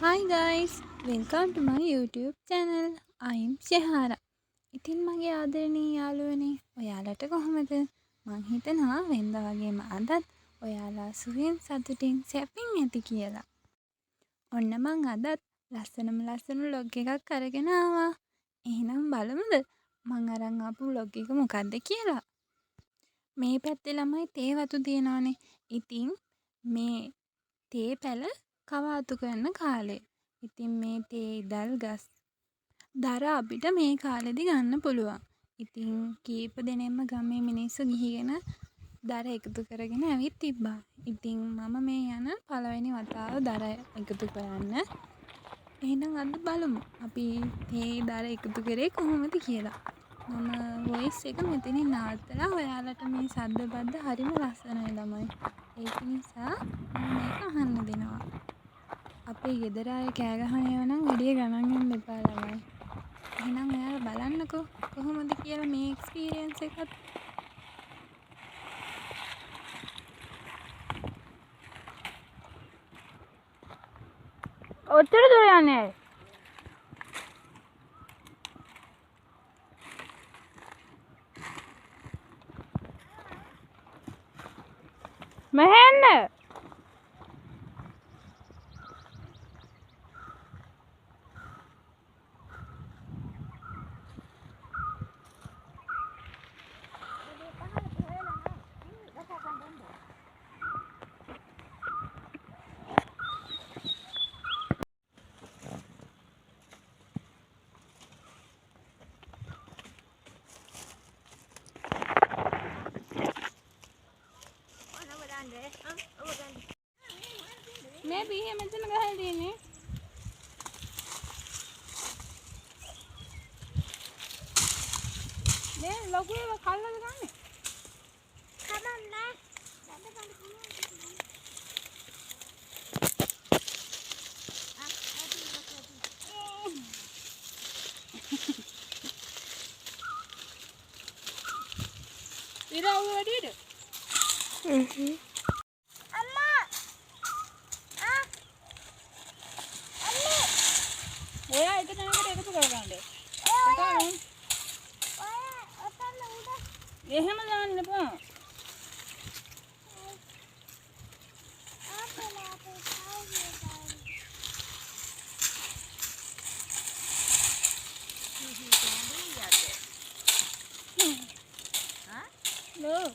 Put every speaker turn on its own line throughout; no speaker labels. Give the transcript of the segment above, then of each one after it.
Hi guys, welcome to my YouTube channel. I'm Shehara. ඉතින් මගේ ආදරණීය යාළුවනේ, ඔයාලට කොහොමද? මං හිතනවා වෙනදා වගේම අදත් ඔයාලා සුවෙන් සතුටින් සැපින් ඇති කියලා. ඔන්න මං අදත් ලස්සන vlog එකක් අරගෙන ආවා. එහෙනම් බලමුද මං අරන් ආපු vlog එක මොකක්ද කියලා? මේ පැත්තේ ළමයි තේ වතු තියනවානේ. ඉතින් මේ තේ පැල කවාතු කරන කාලේ. ඉතින් මේ තේ ඉදල් ගස් දර අපිට මේ කාලෙදි ගන්න පුළුවන්. ඉතින් කීප දෙනෙක්ම ගමේ මිනිස්සු ගිහිගෙන දර එකතු කරගෙන ඇවිත් තිබ්බා. ඉතින් මම මේ යන පළවෙනි වතාව දර එකතු කරන්න. එහෙනම් අද බලමු අපි තේ දර එකතු කරේ කොහොමද කියලා. මම වොයිස් එක මෙතනින් නවත්තලා ඔයාලට මේ සද්ද බද්ද හරිම ලස්සනයි ළමයි. ඒක නිසා මම මේක අහන්න දෙනවා. අපේ ගෙදර අය කෑ ගහන ඒවා නම් වැඩි ගණන් ගන්න එපා ළමයි. එහෙනම් ඔයාලා බලන්නකෝ කොහොමද කියලා මේ එක්ස්පීරියන්ස් එකත්. ඔච්චර දුර යන්නේ. මෙහෙන්න. මේ බීහ මෙතන ගහලා තියෙන්නේ. මේ ලොකු ඒවා කල්ලාද ගන්නේ? කමන්නේ. ඉරව වැඩිද? ඔයා එක තැනකට එකතු කරගන්න. එහෙම දාන්න එපා. ලෝ.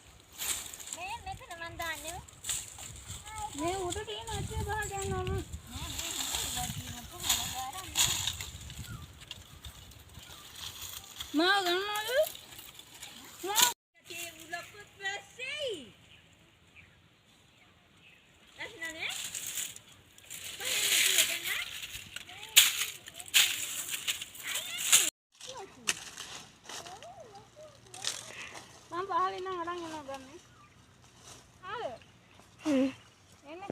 මේ මෙතන මන් දාන්නේ. මේ උඩ තියෙන අච්චේ බහ ගන්නවා. mau kan mau mau ke ulaput plasei asna ne mam pahali nang orang yang nagam ni ada ini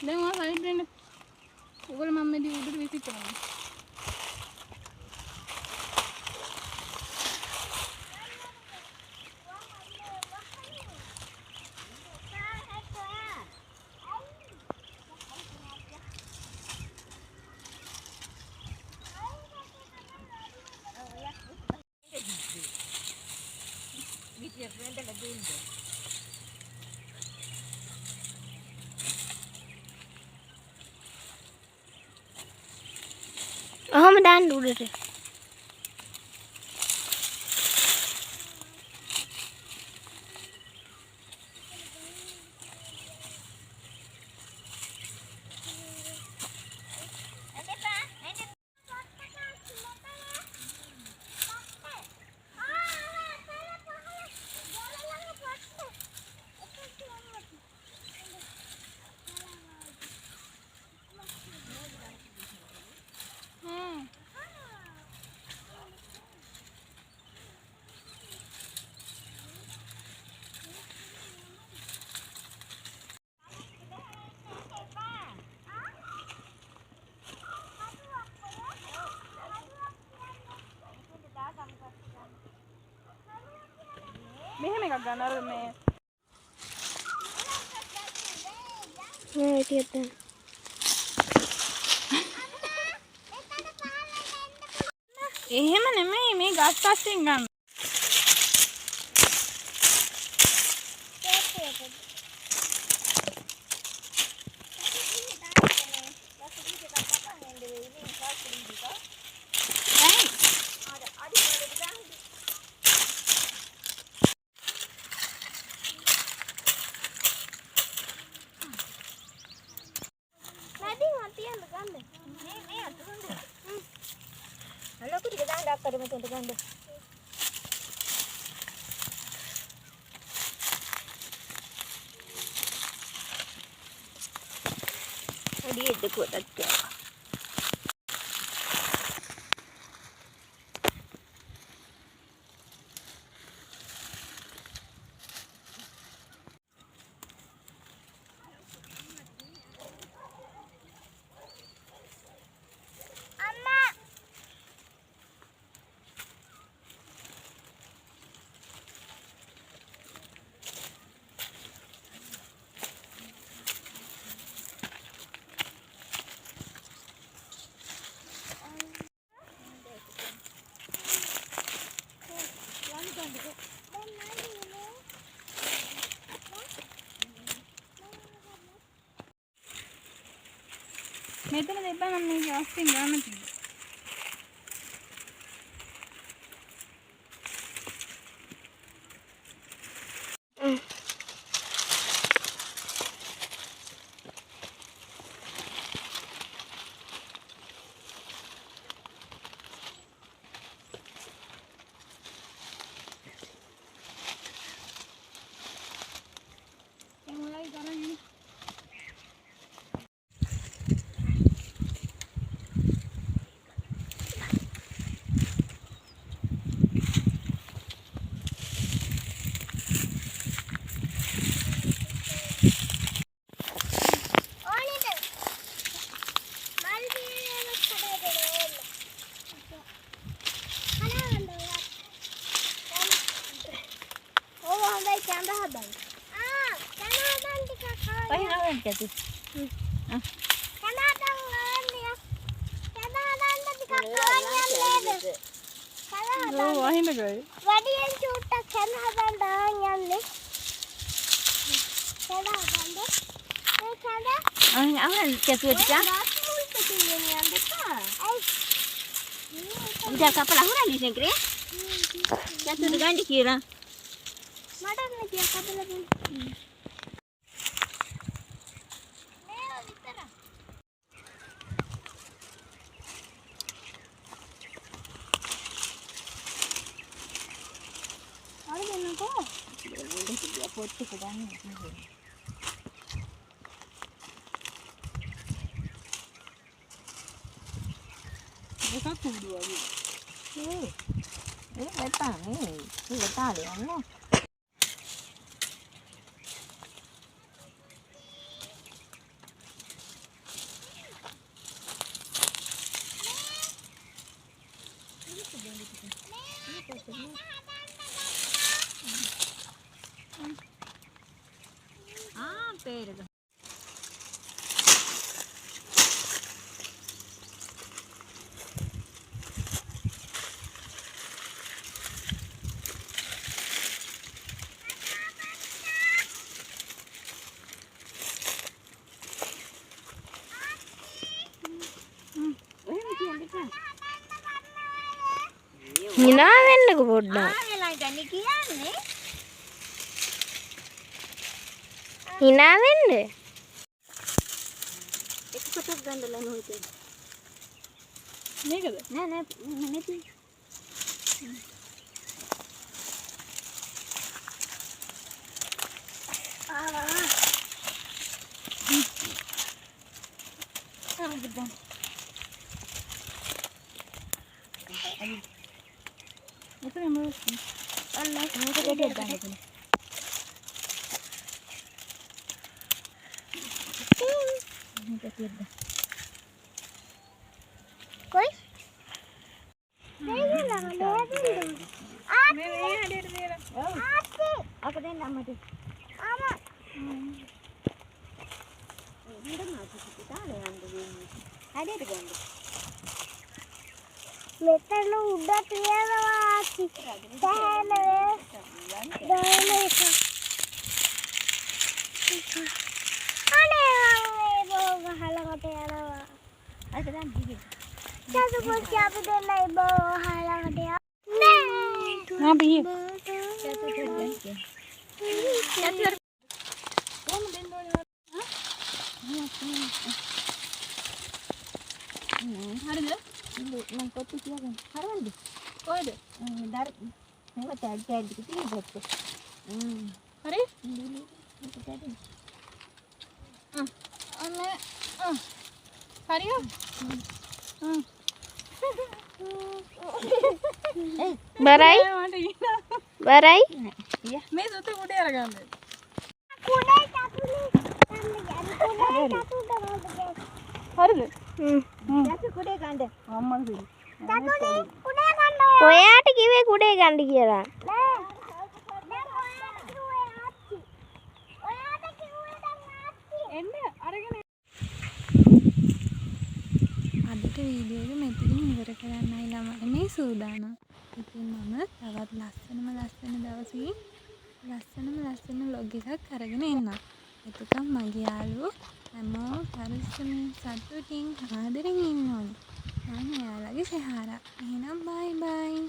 දැන් ඔයා සයිඩ් වෙන්න. ඔයගොල්ලෝ මම මෙදී උඩට විසිට කරනවා.
ඔහොම දාන්න උඩට.
මෙහෙම එකක් ගන්න අර මේ
ටිකක් ගන්න.
එහෙම නෙමෙයි මේ ගස් පස්සෙන් ගන්න.
Aku juga dah ada pada macam tu ganda. Dia dekut tak.
මෙතන දෙපා මම මේ ගස්ටින් ගන්න තියෙනවා. mulai sekarang ini.
Jadi. Udah kapal aku di sini, jatuh dengan dikira. Mana lagi kapal lagi? Putih ke dalam.
Ini satu dua ni.
Ini letak ni. Ini letak dia ni. Perda. Hina වෙන්නකො පොඩ්ඩක්. වෙලා ඉතින් කියන්නේ. hina වෙන්න. එක කොටක් ගන්නලා නෝයිද.
මේකද?
නෑ නෑ නෙමෙයි.
Betul. Itu yang mau.
Allah, ini gede banget ini. Ini kecil dah. Koi? Ini lah, ada dulu. Ada.
Ada.
අම්මට. අම්මා. ඉන්න මාසිට තාලේ යන්න දෙන්නේ. හැදෙට ගන්න. මෙතන උඩ තියෙනවා සෑහෙන දාන එක. අනේ මේ බෝ ගහලකට යනවා. අද දැන් දිගේ. චතු පොඩි අපි දෙන්නයි බෝ ගහලකට යනවා.
हाँ भैया
චතු දෙන්න. චතු කොහොමද දෙන්නේ? හරිද? මම කොටි තියාගන්න. හරිද? කොහෙද? දර මොකද ඇඩ් කිව්වොත්. හරි?
अने हरियो
බරයි? බරයි?
मैं सोते उड़े रहा मैं
කුඩේ චතුලි කුඩේ චතුට
हरिद
චතු කුඩේ ගන්න.
अम्मा से
චතුලි කුඩේ ගන්න. ඔයාට කිව්වේ කුඩේ ගන්න කියලා.
එන්න අරගෙන අදට වීඩියෝ එක මෙතනින් ඉවර කරන්නයි ළමයි මේ සූදානම්. ඉතින් මම තවත් ලස්සන දවසකින් ලස්සන vlog එකක් අරගෙන එන්නම්. එතකම් මගේ යාළුවෝ හැමෝම පරිස්සමින් සතුටින් ආදරෙන් ඉන්න ඕනේ. මම එයාලගේ සහාරා. එහෙනම් බයි බයි.